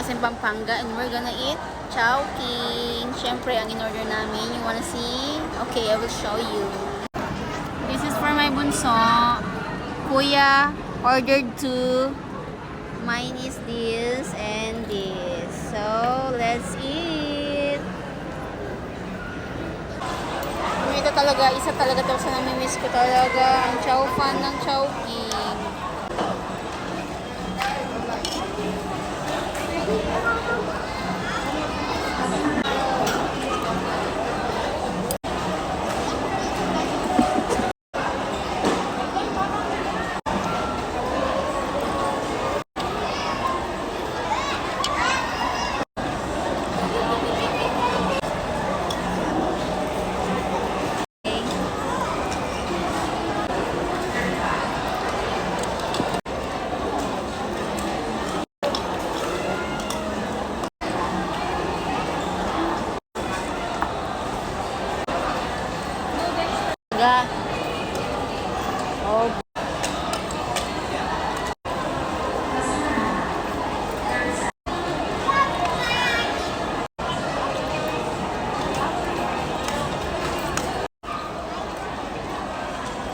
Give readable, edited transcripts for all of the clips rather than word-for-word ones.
SM Pampanga and we're gonna eat Chowking. Siyempre, ang in-order namin. You wanna see? Okay, I will show you. This is for my bunso. Kuya ordered two. Mine is this and this. So, let's eat. Ito talaga, isa talaga to sa namimiss ko talaga. Ang chow fan ng Chowking. Oh.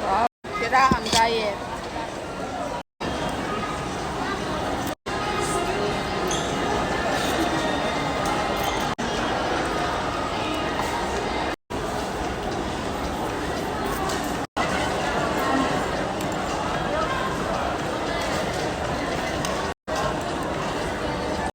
Wow, sira ang diet.